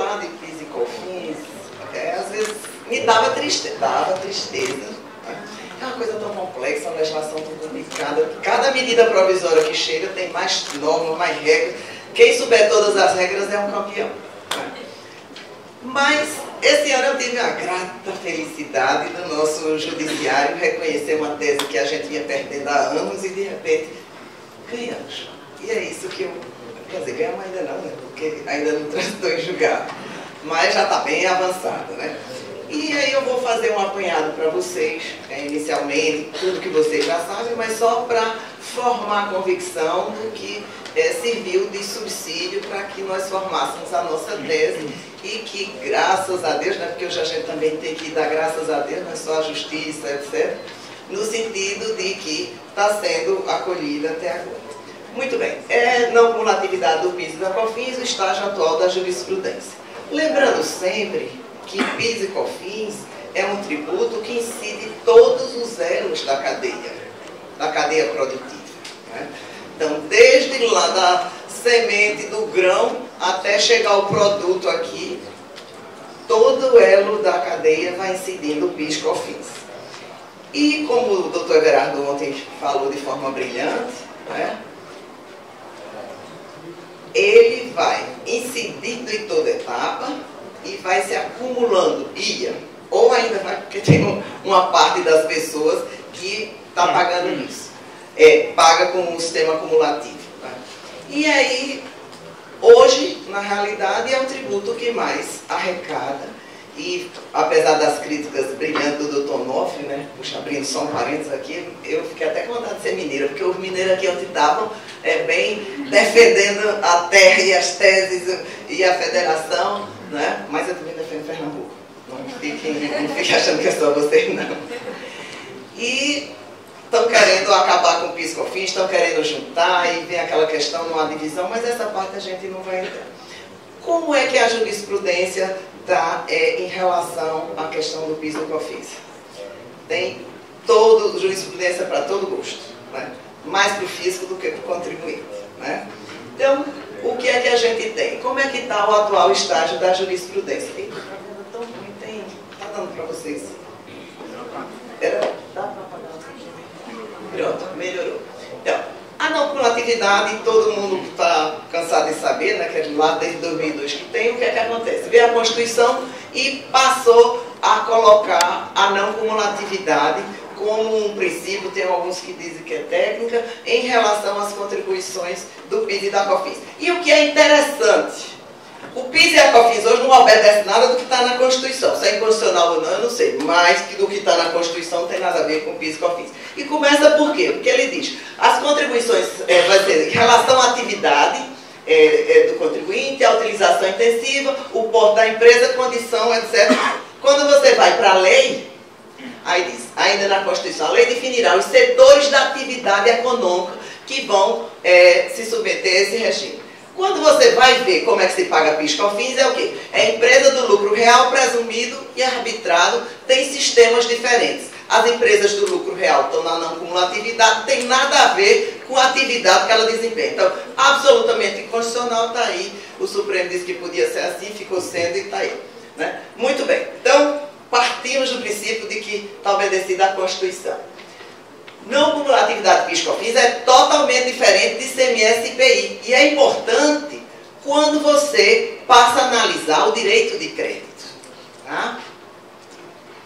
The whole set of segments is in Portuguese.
falar de PIS e COFINS, às vezes me dava tristeza. É uma coisa tão complexa, uma legislação tão complicada. Cada medida provisória que chega tem mais normas, mais regras. Quem souber todas as regras é um campeão. Mas esse ano eu tive a grata felicidade do nosso judiciário reconhecer uma tese que a gente vinha perdendo há anos e de repente ganhamos. E é isso que eu... Quer dizer, ganhamos ainda não, né? Porque ainda não transitou em julgado. Mas já está bem avançado, né? E aí eu vou fazer um apanhado para vocês, inicialmente, tudo que vocês já sabem, mas só para formar a convicção do que serviu de subsídio para que nós formássemos a nossa tese e que, graças a Deus, né, porque hoje a gente também tem que dar graças a Deus, não é só a justiça, etc., no sentido de que está sendo acolhida até agora. Muito bem, não cumulatividade do PIS e da COFINS, o estágio atual da jurisprudência. Lembrando sempre que PIS e COFINS é um tributo que incide em todos os elos da cadeia produtiva. Né? Então, desde lá da semente do grão até chegar ao produto aqui, todo o elo da cadeia vai incidindo o PIS e COFINS. E como o doutor Everardo ontem falou de forma brilhante, né? Ele vai incidindo em toda etapa e vai se acumulando, ou ainda vai, porque tem uma parte das pessoas que está pagando isso, paga com um sistema acumulativo. Tá? E aí, hoje, na realidade, é o tributo que mais arrecada, e apesar das críticas brilhantes do Dr. Onofre, né, puxa, abrindo só um parênteses aqui, eu fiquei até com vontade de ser mineira, porque os mineiros aqui onde estavam, bem defendendo a terra e as teses e a federação, né? Mas eu também defendo Pernambuco. Não fiquem achando que é só vocês, não. E estão querendo acabar com o PIS e COFINS, estão querendo juntar e vem aquela questão, não há divisão, mas essa parte a gente não vai entrar. Como é que a jurisprudência está em relação à questão do PIS e COFINS? Tem jurisprudência para todo gosto, né? Mais para o fisco do que para o contribuinte. Né? Então, o que é que a gente tem? Como é que está o atual estágio da jurisprudência? Eita, tá vendo tão ruim, está dando para vocês? Dá para apagar? Pronto, melhorou. Então, a não cumulatividade, todo mundo está cansado de saber, né, que é lá desde 2002 que tem, o que é que acontece? Veio a Constituição e passou a colocar a não cumulatividade como um princípio, tem alguns que dizem que é técnica, em relação às contribuições do PIS e da COFINS. E o que é interessante, o PIS e a COFINS hoje não obedecem nada do que está na Constituição. Se é inconstitucional ou não, eu não sei, mas do que está na Constituição não tem nada a ver com PIS e COFINS. E começa por quê? Porque ele diz, as contribuições, vai ser em relação à atividade do contribuinte, a utilização intensiva, o porte da empresa, condição, etc. Quando você vai para a lei, aí diz, ainda na Constituição, a lei definirá os setores da atividade econômica que vão se submeter a esse regime. Quando você vai ver como é que se paga PIS e COFINS, é o quê? É a empresa do lucro real, presumido e arbitrado, tem sistemas diferentes. As empresas do lucro real estão na não cumulatividade, tem nada a ver com a atividade que ela desempenha. Então, absolutamente inconstitucional, está aí. O Supremo disse que podia ser assim, ficou sendo e está aí. Né? Muito bem. Então, partimos do princípio de que está obedecida à Constituição. Não cumulatividade PIS e COFINS é totalmente diferente de ICMS e IPI. E é importante quando você passa a analisar o direito de crédito. Tá?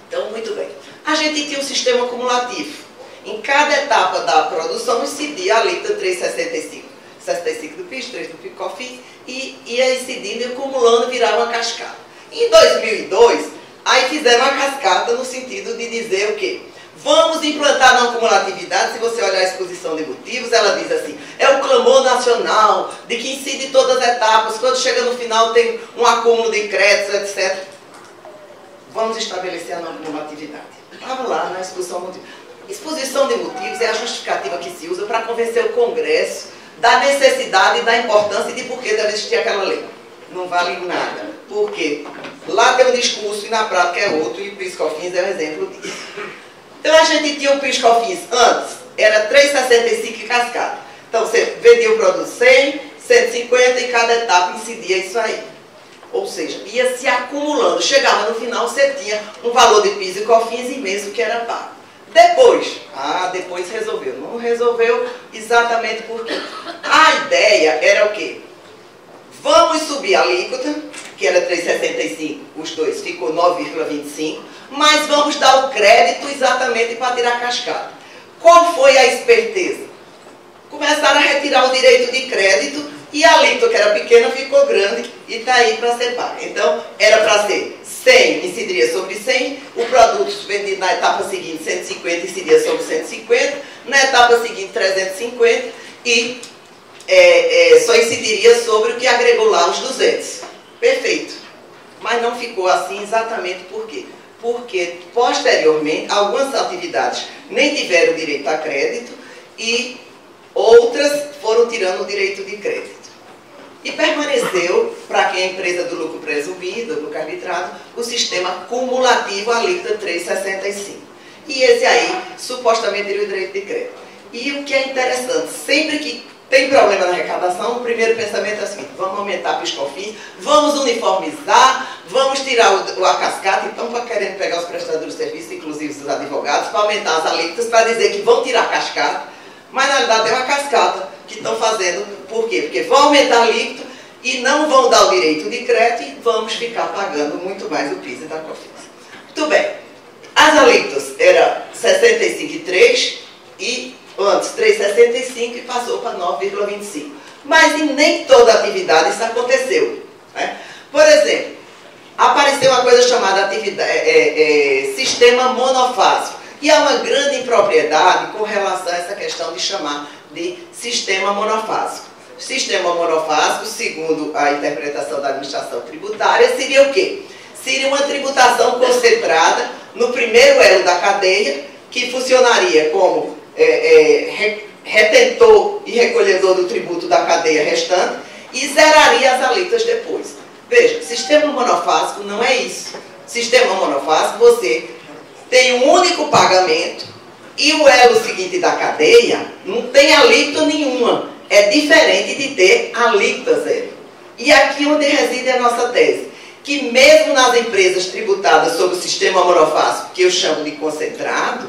Então, muito bem. A gente tinha um sistema cumulativo. Em cada etapa da produção incidia a alíquota 3,65. 65 do PIS, 3 do PIS e COFINS, e ia incidindo e acumulando, virava uma cascata. Em 2002, aí fizeram uma cascata no sentido de dizer o quê? Vamos implantar a não cumulatividade. Se você olhar a exposição de motivos, ela diz assim, é o clamor nacional de que incide em todas as etapas, quando chega no final tem um acúmulo de créditos, etc. Vamos estabelecer a não cumulatividade. Estava lá na exposição de motivos. Exposição de motivos é a justificativa que se usa para convencer o Congresso da necessidade e da importância e de por que deve existir aquela lei. Não vale nada. Por quê? Lá tem um discurso e na prática é outro, e o PIS e COFINS é um exemplo disso. Então a gente tinha o PIS e COFINS antes, era 3,65 e cascata. Então você vendia o produto 100, 150 e cada etapa incidia isso aí. Ou seja, ia se acumulando. Chegava no final, você tinha um valor de PIS e COFINS imenso que era pago. Depois resolveu. Não resolveu exatamente porque a ideia era o quê? Vamos subir a alíquota, que era 3,65, os dois, ficou 9,25, mas vamos dar o crédito exatamente para tirar a cascata. Qual foi a esperteza? Começaram a retirar o direito de crédito e a alíquota, que era pequena, ficou grande e está aí para ser paga. Então, era para ser 100, incidiria sobre 100, o produto vendido na etapa seguinte 150, incidiria sobre 150, na etapa seguinte 350 e só incidiria sobre o que agregou lá os 200. Perfeito. Mas não ficou assim exatamente por quê? Porque, posteriormente, algumas atividades nem tiveram direito a crédito e outras foram tirando o direito de crédito. E permaneceu, para quem é empresa do lucro presumido, lucro arbitrado, o sistema cumulativo alíquota 3,65. E esse aí, supostamente, teria o direito de crédito. E o que é interessante, sempre que tem problema na arrecadação, o primeiro pensamento é o seguinte: vamos aumentar PIS e COFINS, vamos uniformizar, vamos tirar a cascata. Então, para querendo pegar os prestadores de serviço, inclusive os advogados, para aumentar as alíquotas, para dizer que vão tirar a cascata, mas na realidade é uma cascata que estão fazendo. Por quê? Porque vão aumentar a alíquota e não vão dar o direito de crédito e vamos ficar pagando muito mais o PIS e da COFINS. Muito bem. As alíquotas eram 65,3 e antes 3,65 e passou para 9,25. Mas em nem toda atividade isso aconteceu, né? Por exemplo, apareceu uma coisa chamada sistema monofásico. E há uma grande impropriedade com relação a essa questão de chamar de sistema monofásico. Sistema monofásico, segundo a interpretação da administração tributária, seria o quê? Seria uma tributação concentrada no primeiro elo da cadeia, que funcionaria como retentor e recolhedor do tributo da cadeia restante e zeraria as alíquotas depois. Veja, sistema monofásico não é isso. Sistema monofásico, você tem um único pagamento e o elo seguinte da cadeia não tem alíquota nenhuma. É diferente de ter alíquota zero. E aqui onde reside a nossa tese, que mesmo nas empresas tributadas sob o sistema monofásico, que eu chamo de concentrado,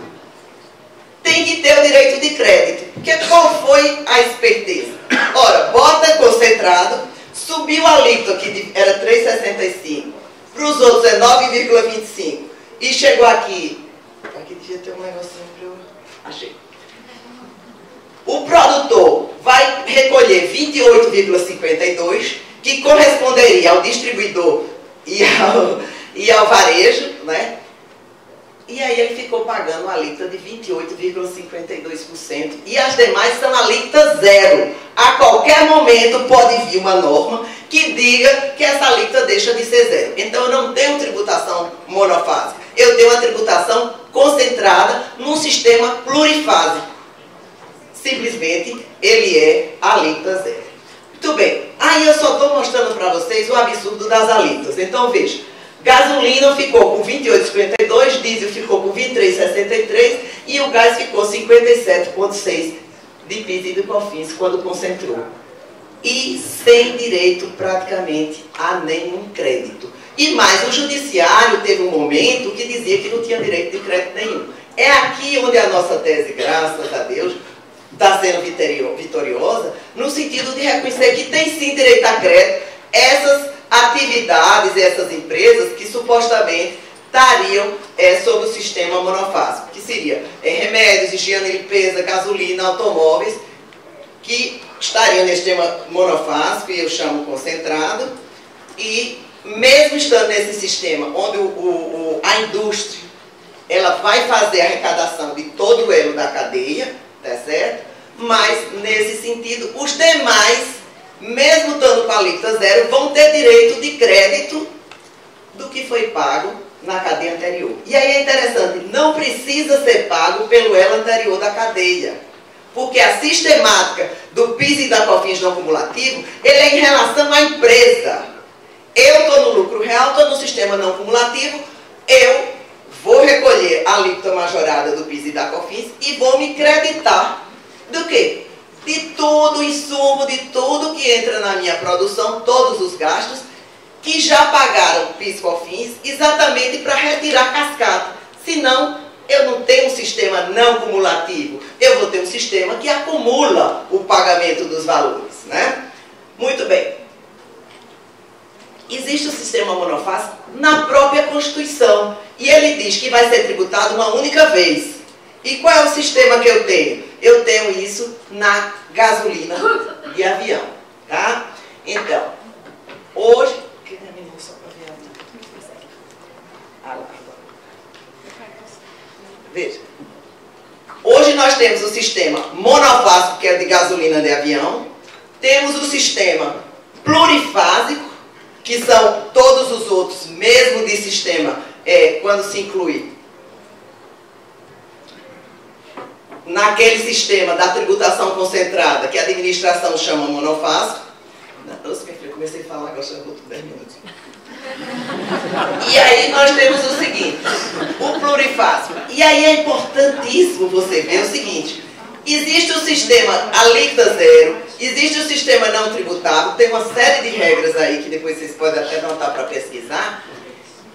tem que ter o direito de crédito. Porque qual foi a esperteza? Ora, bota concentrado, subiu a alíquota, que era 3,65, para os outros é 9,25, e chegou aqui devia ter um negocinho para eu... Achei. O produtor vai recolher 28,52, que corresponderia ao distribuidor e ao varejo, né? E aí ele ficou pagando uma alíquota de 28,52%. E as demais são alíquota zero. A qualquer momento pode vir uma norma que diga que essa alíquota deixa de ser zero. Então eu não tenho tributação monofásica. Eu tenho uma tributação concentrada num sistema plurifásico. Simplesmente ele é alíquota zero. Muito bem. Aí eu só estou mostrando para vocês o absurdo das alíquotas. Então veja. Gasolina ficou com 28,52, diesel ficou com 23,63 e o gás ficou 57,6 de PIS e de COFINS quando concentrou. E sem direito praticamente a nenhum crédito. E mais, o judiciário teve um momento que dizia que não tinha direito de crédito nenhum. É aqui onde a nossa tese, graças a Deus, está sendo vitoriosa, no sentido de reconhecer que tem sim direito a crédito essas atividades, essas empresas que supostamente estariam sob o sistema monofásico, que seria remédios, higiene e limpeza, gasolina, automóveis, que estariam nesse sistema monofásico, e eu chamo concentrado, e mesmo estando nesse sistema, onde a indústria ela vai fazer a arrecadação de todo o elo da cadeia, tá certo? Mas, nesse sentido, os demais, mesmo estando com a alíquota zero, vão ter direito de crédito do que foi pago na cadeia anterior. E aí é interessante, não precisa ser pago pelo elo anterior da cadeia, porque a sistemática do PIS e da COFINS não cumulativo, ele é em relação à empresa. Eu estou no lucro real, estou no sistema não cumulativo, eu vou recolher a alíquota majorada do PIS e da COFINS e vou me creditar do quê? De todo o insumo, de tudo que entra na minha produção, todos os gastos, que já pagaram PIS/COFINS exatamente para retirar cascata. Senão, eu não tenho um sistema não cumulativo, eu vou ter um sistema que acumula o pagamento dos valores, né? Muito bem. Existe o sistema monofásico na própria Constituição, e ele diz que vai ser tributado uma única vez. E qual é o sistema que eu tenho? Eu tenho isso na gasolina de avião, tá? Então, hoje... Veja. Hoje nós temos o sistema monofásico, que é de gasolina de avião. Temos o sistema plurifásico, que são todos os outros, mesmo de sistema, quando se inclui naquele sistema da tributação concentrada, que a administração chama monofásico. Nossa, minha filha, eu comecei a falar, agora já vou 10 minutos. E aí nós temos o seguinte, o plurifásico. E aí é importantíssimo você ver o seguinte, existe o sistema alíquota zero, existe o sistema não tributável, tem uma série de regras aí que depois vocês podem até anotar para pesquisar.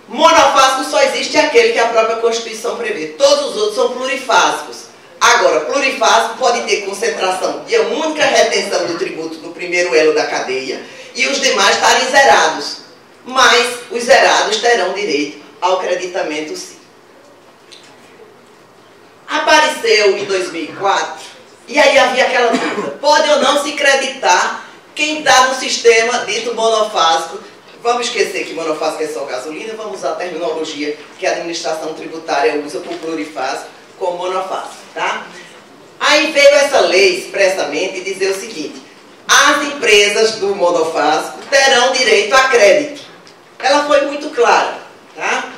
Monofásico só existe aquele que a própria Constituição prevê, todos os outros são plurifásicos. Agora, plurifásico pode ter concentração de uma única retenção do tributo no primeiro elo da cadeia e os demais estarem zerados. Mas os zerados terão direito ao creditamento sim. Apareceu em 2004, e aí havia aquela dúvida, pode ou não se creditar quem está no sistema dito monofásico. Vamos esquecer que monofásico é só gasolina, vamos usar a terminologia que a administração tributária usa por plurifásico como monofásico, tá? Aí veio essa lei expressamente dizer o seguinte, as empresas do monofásico terão direito a crédito. Ela foi muito clara, tá?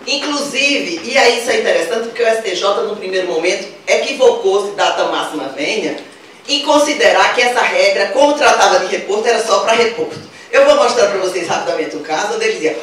Inclusive, e aí isso é interessante porque o STJ no primeiro momento equivocou-se, data máxima venha, em considerar que essa regra, como tratava de reporto, era só para reporto. Eu vou mostrar para vocês rapidamente um caso onde ele dizia,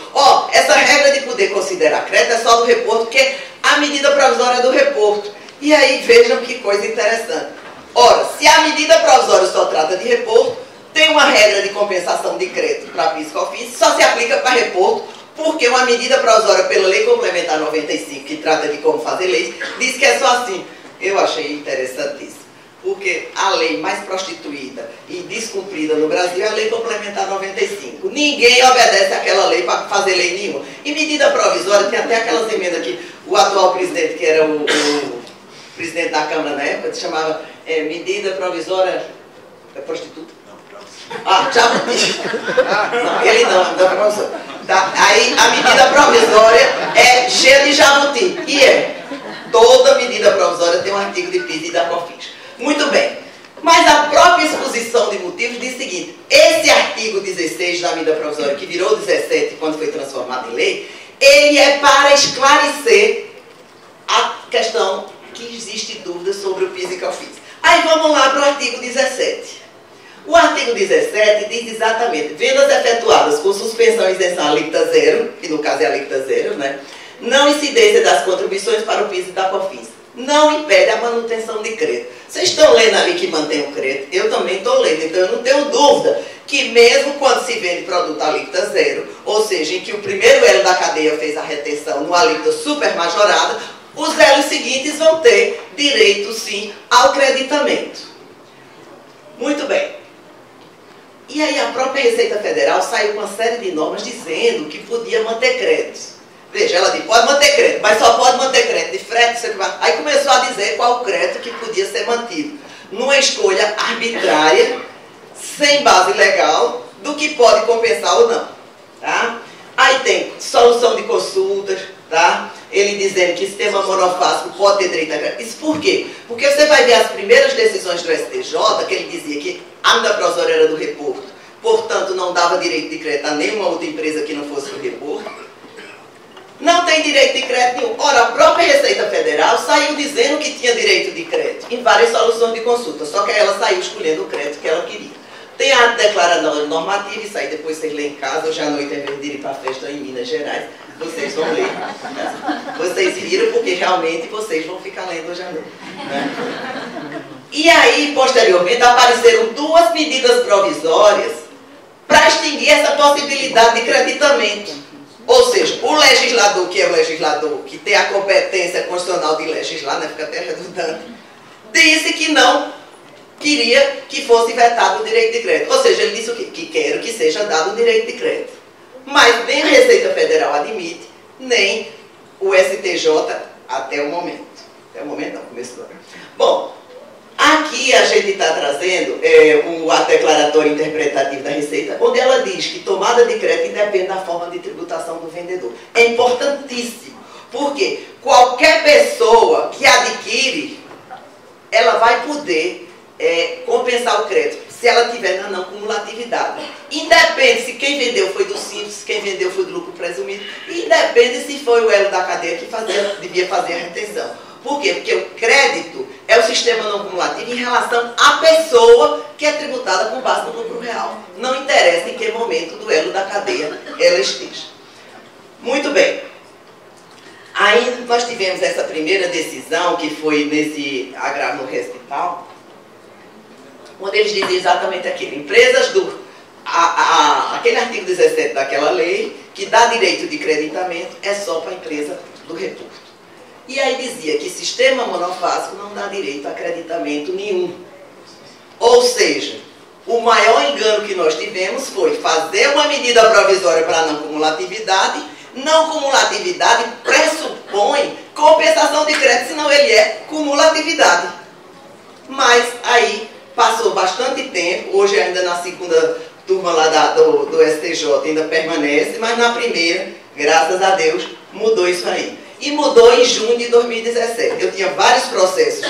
essa regra de poder considerar crédito é só do reporto, porque a medida provisória é do reporto. E aí vejam que coisa interessante. Ora, se a medida provisória só trata de reporto, tem uma regra de compensação de crédito para PIS/COFINS, só se aplica para reporto, porque uma medida provisória pela Lei Complementar 95, que trata de como fazer leis, diz que é só assim. Eu achei interessantíssimo, porque a lei mais prostituída e descumprida no Brasil é a Lei Complementar 95. Ninguém obedece àquela lei para fazer lei nenhuma. E medida provisória, tem até aquelas emendas que o atual presidente, que era o presidente da Câmara na época, chamava medida provisória prostituta. Jabuti. Não, ele não, tá? Aí a medida provisória é cheia de jabuti. E toda medida provisória tem um artigo de PIS e da COFINS. Muito bem. Mas a própria exposição de motivos diz o seguinte, esse artigo 16 da medida provisória, que virou 17 quando foi transformado em lei, ele é para esclarecer a questão que existe dúvida sobre o PIS e COFINS. Aí vamos lá para o artigo 17. O artigo 17 diz exatamente, vendas efetuadas com suspensão e isenção alíquota zero, que no caso é alíquota zero, né? Não incidência das contribuições para o PIS e da COFINS. Não impede a manutenção de crédito. Vocês estão lendo ali que mantém o crédito? Eu também estou lendo, então eu não tenho dúvida que mesmo quando se vende produto alíquota zero, ou seja, em que o primeiro elo da cadeia fez a retenção no alíquota super majorada, os elos seguintes vão ter direito sim ao creditamento. Muito bem. E aí a própria Receita Federal saiu com uma série de normas dizendo que podia manter créditos. Veja, ela disse, pode manter crédito, mas só pode manter crédito de frete. Aí começou a dizer qual crédito que podia ser mantido. Numa escolha arbitrária, sem base legal, do que pode compensar ou não. Tá? Aí tem solução de consultas, tá? Ele dizendo que sistema monofásico pode ter direito a crédito. Isso por quê? Porque você vai ver as primeiras decisões do STJ, que ele dizia que a medida provisória era do reporto, portanto não dava direito de crédito a nenhuma outra empresa que não fosse do reporto. Não tem direito de crédito nenhum. Ora, a própria Receita Federal saiu dizendo que tinha direito de crédito em várias soluções de consulta, só que ela saiu escolhendo o crédito que ela queria. Tem a declaração normativa, isso aí depois vocês lêem em casa, hoje à noite, em vez de ir para a festa em Minas Gerais, vocês vão ler. Vocês viram porque realmente vocês vão ficar lendo hoje à noite. Né? E aí, posteriormente, apareceram duas medidas provisórias para extinguir essa possibilidade de creditamento. Ou seja, o legislador, que é o legislador que tem a competência constitucional de legislar, né, fica até redundante, disse que não queria que fosse vetado o direito de crédito. Ou seja, ele disse o quê? Que quero que seja dado o direito de crédito. Mas nem a Receita Federal admite, nem o STJ até o momento. Até o momento não, começo do ano. Bom, aqui a gente está trazendo o ato declaratório interpretativo da Receita, onde ela diz que tomada de crédito independe da forma de tributação do vendedor. É importantíssimo, porque qualquer pessoa que adquire, ela vai poder compensar o crédito, se ela tiver na não cumulatividade. Independe se quem vendeu foi do simples, se quem vendeu foi do lucro presumido, e independe se foi o elo da cadeia que devia fazer a retenção. Por quê? Porque o crédito é o sistema não cumulativo em relação à pessoa que é tributada com base no lucro real. Não interessa em que momento do elo da cadeia ela esteja. Muito bem. Aí nós tivemos essa primeira decisão, que foi nesse agravo no hospital, onde eles dizem exatamente aquilo. Empresas aquele artigo 17 daquela lei, que dá direito de creditamento, é só para a empresa do reporto. E aí dizia que sistema monofásico não dá direito a creditamento nenhum. Ou seja, o maior engano que nós tivemos foi fazer uma medida provisória para a não cumulatividade. Não cumulatividade pressupõe compensação de crédito, senão ele é cumulatividade. Mas aí passou bastante tempo, hoje ainda na segunda turma lá do STJ ainda permanece, mas na primeira, graças a Deus, mudou isso aí. E mudou em junho de 2017. Eu tinha vários processos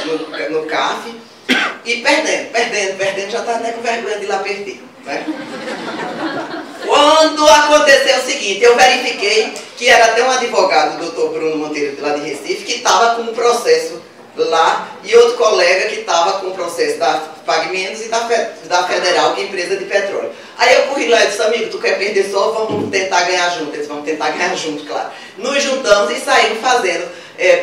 no CAF e perdendo, já estava até com vergonha de ir lá perder. Né? Quando aconteceu o seguinte, eu verifiquei que era até um advogado, o doutor Bruno Monteiro, lá de Recife, que estava com um processo lá, e outro colega que estava com o processo da Pagamentos e da Federal, que é empresa de petróleo. Aí eu corri lá e disse, amigo, tu quer perder só, vamos tentar ganhar junto. Eles vão tentar ganhar junto, claro. Nos juntamos e saímos fazendo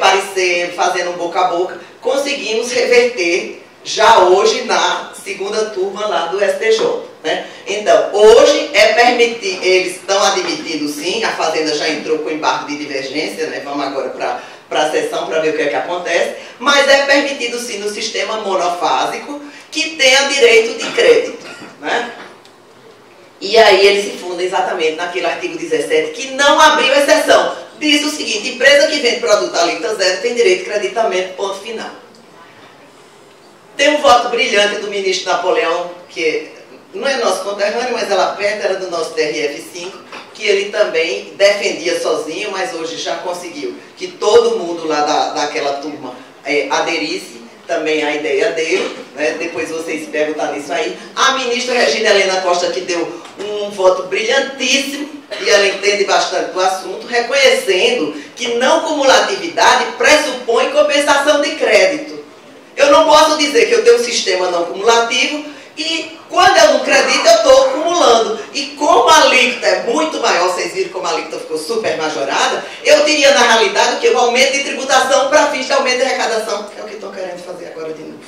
parecer, fazendo um boca a boca. Conseguimos reverter já hoje na segunda turma lá do STJ. Né? Então, hoje é permitir, eles estão admitindo sim, a Fazenda já entrou com embargo de divergência, né? Vamos agora para a sessão para ver o que é que acontece, mas é permitido sim no sistema monofásico que tenha direito de crédito. Né? E aí ele se funda exatamente naquele artigo 17 que não abriu exceção. Diz o seguinte, empresa que vende produto alíquota zero tem direito de creditamento, ponto final. Tem um voto brilhante do ministro Napoleão, que não é nosso conterrâneo, mas ela perto, era do nosso TRF5, que ele também defendia sozinho, mas hoje já conseguiu que todo mundo lá daquela turma aderisse também à ideia dele, né? Depois vocês perguntam nisso aí. A ministra Regina Helena Costa, que deu um voto brilhantíssimo, e ela entende bastante do assunto, reconhecendo que não cumulatividade pressupõe compensação de crédito. Eu não posso dizer que eu tenho um sistema não cumulativo e quando eu não acredito eu estou acumulando. E como a alíquota é muito maior, vocês viram como a alíquota ficou super majorada, eu teria na realidade que o aumento de tributação para fins de aumento de arrecadação, que é o que estão querendo fazer agora de novo.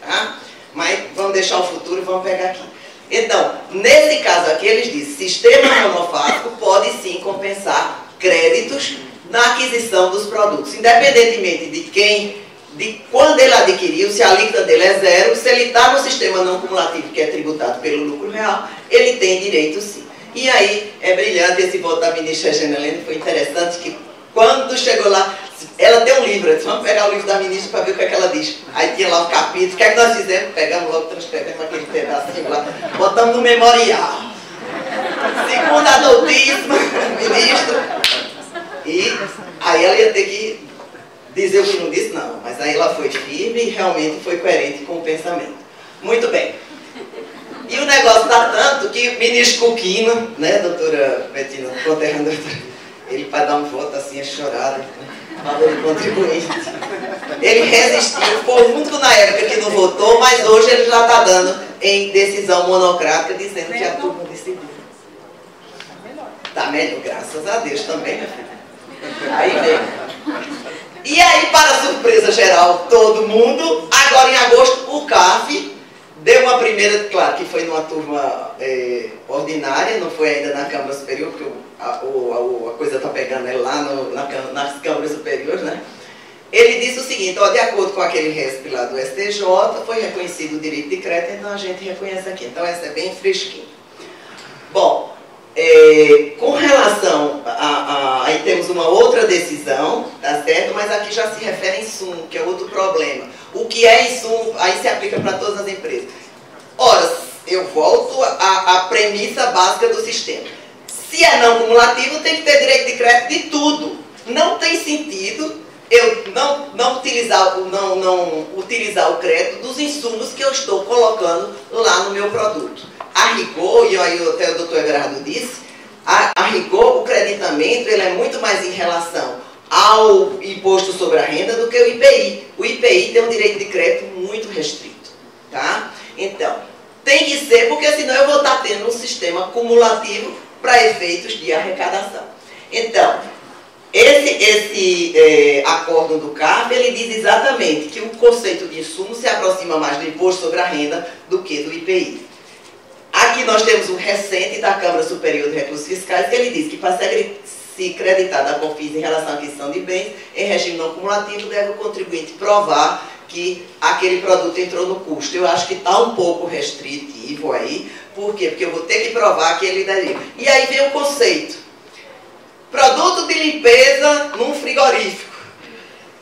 Tá? Mas vamos deixar o futuro e vamos pegar aqui. Então, nesse caso aqui eles dizem, sistema monofásico pode sim compensar créditos na aquisição dos produtos, independentemente de quando ele adquiriu, se a alíquota dele é zero, se ele está no sistema não cumulativo, que é tributado pelo lucro real, ele tem direito sim. E aí, é brilhante esse voto da ministra Regina Helena, foi interessante que quando chegou lá, ela tem um livro, eu disse, vamos pegar o livro da ministra para ver o que é que ela diz. Aí tinha lá o capítulo, o que é que nós fizemos? Pegamos logo, transcrevemos aquele pedacinho lá, botamos no memorial. Segundo a doutíssima ministra, e aí ela ia ter que dizer o que não disse, não, mas aí ela foi firme e realmente foi coerente com o pensamento. Muito bem. E o negócio está tanto que o ministro Cuquino, né, doutora Betina, conterrânea doutora, ele para dar um voto assim, é chorado, né, valor de contribuinte. Ele resistiu, foi o único na época que não votou, mas hoje ele já está dando em decisão monocrática, dizendo que a turma decidiu. Está melhor, graças a Deus também, minha filha. Aí vem. E aí, para surpresa geral, todo mundo, agora em agosto, o CAF Deu uma primeira, claro que foi numa turma ordinária, não foi ainda na Câmara Superior, porque a coisa está pegando lá nas Câmaras Superiores, né? Ele disse o seguinte, ó, de acordo com aquele RESP lá do STJ, foi reconhecido o direito de crédito, então a gente reconhece aqui. Então essa é bem fresquinha. Bom, com relação aí temos uma outra decisão, tá certo? Mas aqui já se refere a insumo, que é outro problema. O que é insumo, aí se aplica para todas as empresas. Ora, eu volto à premissa básica do sistema. Se é não cumulativo, tem que ter direito de crédito de tudo. Não tem sentido eu não utilizar o crédito dos insumos que eu estou colocando lá no meu produto. A rigor, e aí até o doutor Everardo disse, a rigor o creditamento ele é muito mais em relação ao imposto sobre a renda do que o IPI. O IPI tem um direito de crédito muito restrito, tá? Então, tem que ser, porque senão eu vou estar tendo um sistema cumulativo para efeitos de arrecadação. Então, esse acordo do CARF, ele diz exatamente que o conceito de insumo se aproxima mais do imposto sobre a renda do que do IPI. Aqui nós temos um recente da Câmara Superior de Recursos Fiscais, que ele diz que para se creditar da COFINS em relação à aquisição de bens, em regime não cumulativo, deve o contribuinte provar que aquele produto entrou no custo. Eu acho que está um pouco restritivo aí. Por quê? Porque eu vou ter que provar que ele daria. E aí vem o conceito. Produto de limpeza num frigorífico.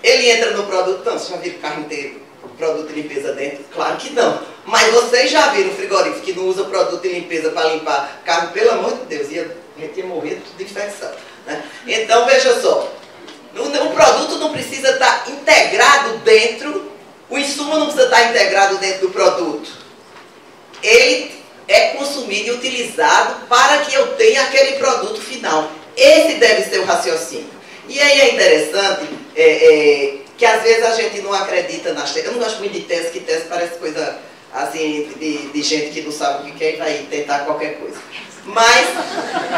Ele entra no produto, não, vocês já viram o carro inteiro, produto de limpeza dentro? Claro que não. Mas vocês já viram o frigorífico que não usa produto de limpeza para limpar carro? Pelo amor de Deus, a gente ia morrer de infecção, né? Então, veja só. O produto não precisa estar integrado dentro, o insumo não precisa estar integrado dentro do produto. Ele é consumido e utilizado para que eu tenha aquele produto final. Esse deve ser o raciocínio. E aí é interessante que às vezes a gente não acredita nas teses. Eu não gosto muito de tese, que tese parece coisa assim de gente que não sabe o que quer e vai tentar qualquer coisa. Mas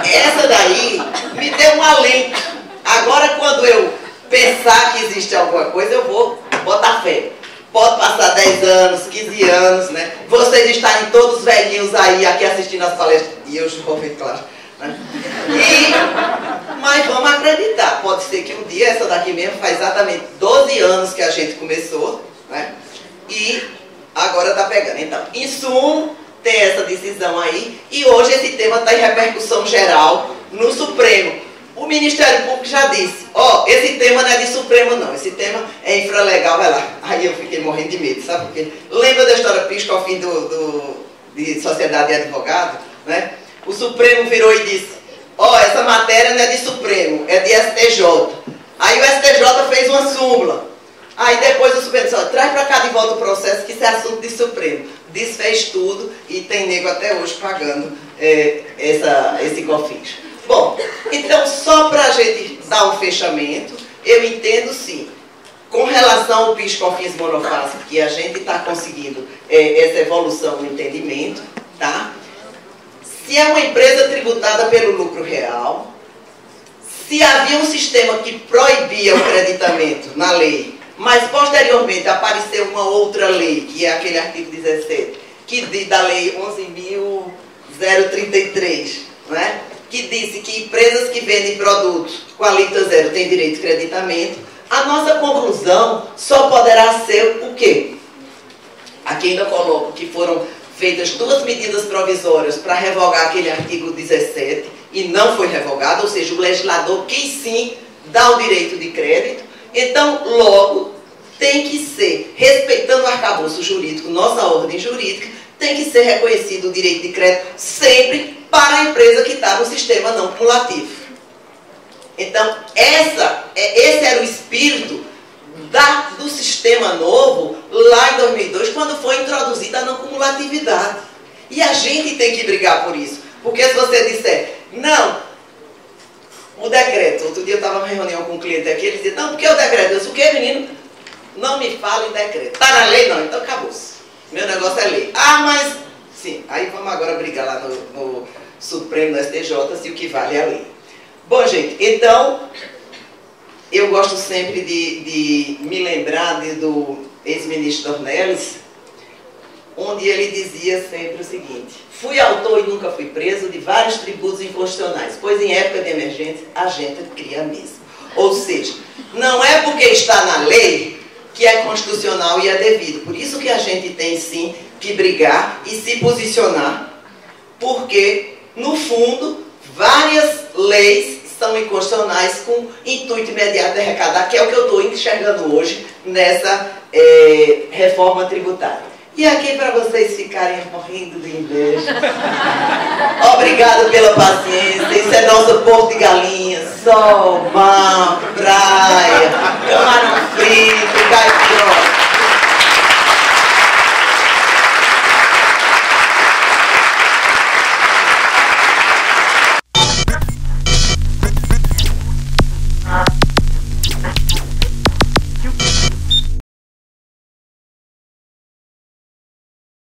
essa daí me deu um alento. Agora quando eu pensar que existe alguma coisa, eu vou botar fé. Pode passar 10 anos, 15 anos, né? Vocês estarem todos velhinhos aí, aqui assistindo as palestras. E eu jovem, claro. Né? Mas vamos acreditar. Pode ser que um dia, essa daqui mesmo, faz exatamente 12 anos que a gente começou, né? E agora está pegando. Então, insumo, tem essa decisão aí. E hoje esse tema está em repercussão geral no Supremo. O Ministério Público já disse, ó, esse tema não é de Supremo não, esse tema é infralegal, vai lá. Aí eu fiquei morrendo de medo, sabe por quê? Lembra da história PIS/COFINS de Sociedade de Advogado, né? O Supremo virou e disse, ó, essa matéria não é de Supremo, é de STJ. Aí o STJ fez uma súmula. Aí depois o Supremo disse, ó, traz para cá de volta o processo que isso é assunto de Supremo. Desfez tudo e tem nego até hoje pagando esse COFINS. Bom, então só para a gente dar um fechamento, eu entendo sim, com relação ao PIS/COFINS monofásico, que a gente está conseguindo essa evolução no entendimento, tá? Se é uma empresa tributada pelo lucro real, se havia um sistema que proibia o creditamento na lei, mas posteriormente apareceu uma outra lei, que é aquele artigo 17, da lei 11.033, né? Que disse que empresas que vendem produtos com alíquota zero têm direito de creditamento, a nossa conclusão só poderá ser o quê? Aqui ainda coloco que foram feitas 2 medidas provisórias para revogar aquele artigo 17 e não foi revogado, ou seja, o legislador quis sim dar o direito de crédito. Então, logo, tem que ser, respeitando o arcabouço jurídico, nossa ordem jurídica, tem que ser reconhecido o direito de crédito sempre para a empresa que está no sistema não cumulativo. Então, esse era o espírito do sistema novo, lá em 2002, quando foi introduzida a não cumulatividade. E a gente tem que brigar por isso. Porque se você disser, não, o decreto, outro dia eu estava em reunião com um cliente aqui, ele dizia, não, porque o decreto? Eu disse, o que, menino? Não me fala em decreto. Está na lei? Não, então acabou-se. Meu negócio é lei. Ah, mas... Sim, aí vamos agora brigar lá no Supremo, no STJ, se o que vale é a lei. Bom, gente, então, eu gosto sempre de me lembrar do ex-ministro Dornelles, onde ele dizia sempre o seguinte: fui autor e nunca fui preso de vários tributos inconstitucionais, pois em época de emergência a gente cria mesmo. Ou seja, não é porque está na lei que é constitucional e é devido. Por isso que a gente tem sim que brigar e se posicionar, porque, no fundo, várias leis são inconstitucionais com intuito imediato de arrecadar, que é o que eu estou enxergando hoje nessa reforma tributária. E aqui para vocês ficarem morrendo de inveja. Obrigada pela paciência. Isso é nosso Porto de Galinhas. Sol, mar, praia, camarão frito, caipira.